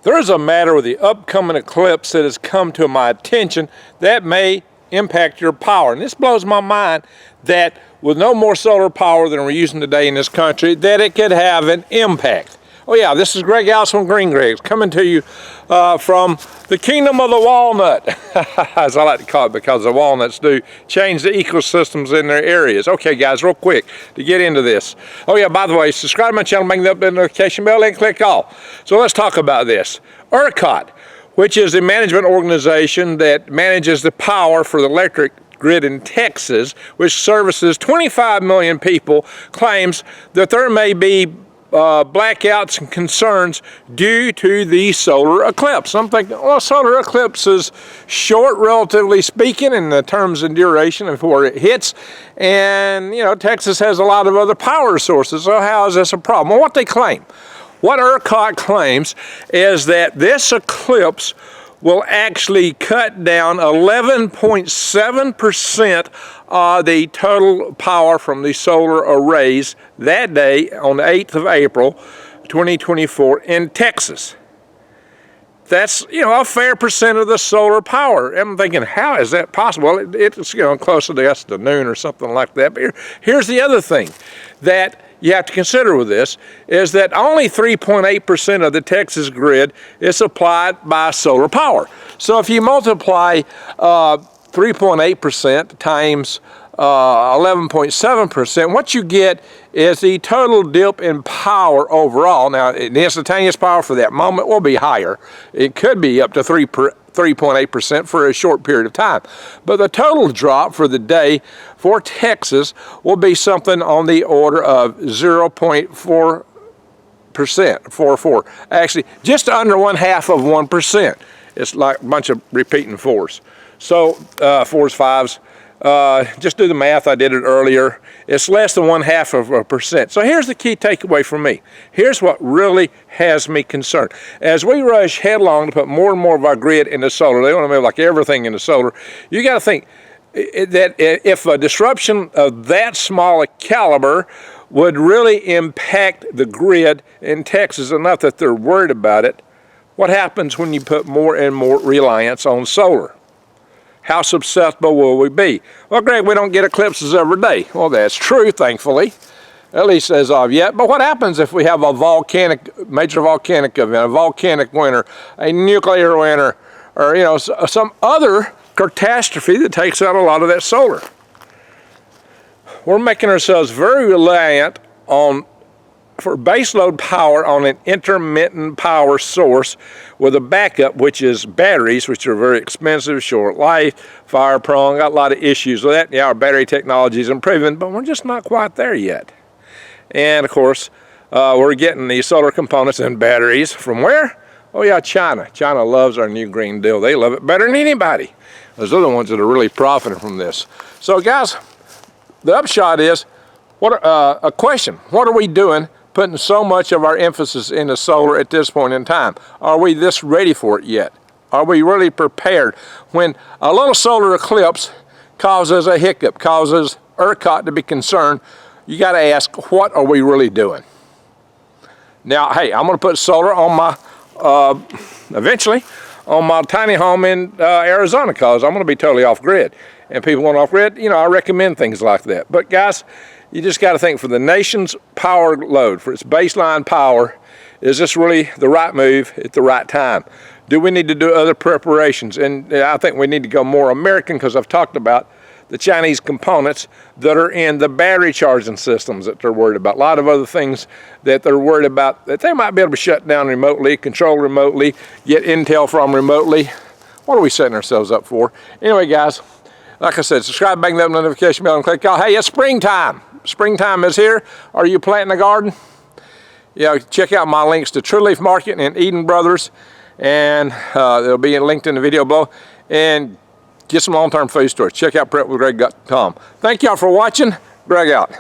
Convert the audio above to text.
There's a matter with the upcoming eclipse that has come to my attention that may impact your power. And this blows my mind that with no more solar power than we're using today in this country, that it could have an impact. Oh yeah, this is Greg Alice from Green Greg's coming to you from the kingdom of the walnut, as I like to call it, because the walnuts do change the ecosystems in their areas. Okay guys, real quick to get into this. Oh yeah, by the way, subscribe to my channel, bang the notification bell and click all. So let's talk about this. ERCOT, which is the management organization that manages the power for the electric grid in Texas, which services 25 million people, claims that there may be blackouts and concerns due to the solar eclipse. I'm thinking, well, solar eclipse is short, relatively speaking, in the terms and duration before it hits. And, you know, Texas has a lot of other power sources, so how is this a problem? Well, what they claim, what ERCOT claims is that this eclipse will actually cut down 11.7% of the total power from the solar arrays that day on the 8th of April, 2024 in Texas. That's, you know, a fair percent of the solar power. I'm thinking, how is that possible? Well, it's, you know, closer to us to noon or something like that. But here's the other thing that you have to consider with this, is that only 3.8% of the Texas grid is supplied by solar power. So if you multiply 3.8% times 11.7%, what you get is the total dip in power overall. Now, the instantaneous power for that moment will be higher. It could be up to 3.8% for a short period of time. But the total drop for the day for Texas will be something on the order of 0.4%, 44. Actually, just under 1/2 of 1%. It's like a bunch of repeating fours. So, fours, fives. Just do the math, I did it earlier. It's less than 1/2 of a percent. So here's the key takeaway for me. Here's what really has me concerned. As we rush headlong to put more and more of our grid into solar, they want to move like everything into solar, you got to think that if a disruption of that small a caliber would really impact the grid in Texas enough that they're worried about it, what happens when you put more and more reliance on solar? How susceptible will we be? Well, Greg, we don't get eclipses every day. Well, that's true, thankfully, at least as of yet. But what happens if we have a major volcanic event, a volcanic winter, a nuclear winter, or, you know, some other catastrophe that takes out a lot of that solar? We're making ourselves very reliant for baseload power on an intermittent power source with a backup, which is batteries, which are very expensive, short life, fire prone, got a lot of issues with that. Yeah, our battery technology is improving, but we're just not quite there yet. And of course, we're getting these solar components and batteries from where? Oh yeah, China. China loves our new green deal. They love it better than anybody. Those are the ones that are really profiting from this. So guys, the upshot is, a question, what are we doing putting so much of our emphasis into solar at this point in time? Are we this ready for it yet? Are we really prepared? When a little solar eclipse causes a hiccup, causes ERCOT to be concerned, you got to ask, what are we really doing? Now, hey, I'm going to put solar on my, eventually, on my tiny home in Arizona, because I'm going to be totally off grid. And people want off grid, you know, I recommend things like that. But guys, you just got to think, for the nation's power load, for its baseline power, is this really the right move at the right time? Do we need to do other preparations? And I think we need to go more American, because I've talked about the Chinese components that are in the battery charging systems that they're worried about. A lot of other things that they're worried about that they might be able to shut down remotely, control remotely, get intel from remotely. What are we setting ourselves up for? Anyway, guys, like I said, subscribe, bang that notification bell, and click all. Hey, it's springtime. Springtime is here. Are you planting a garden? Yeah, check out my links to True Leaf Market and Eden Brothers, and they'll be linked in the video below. And get some long-term food storage. Check out prepwithgreg.com. Thank y'all for watching. Greg out.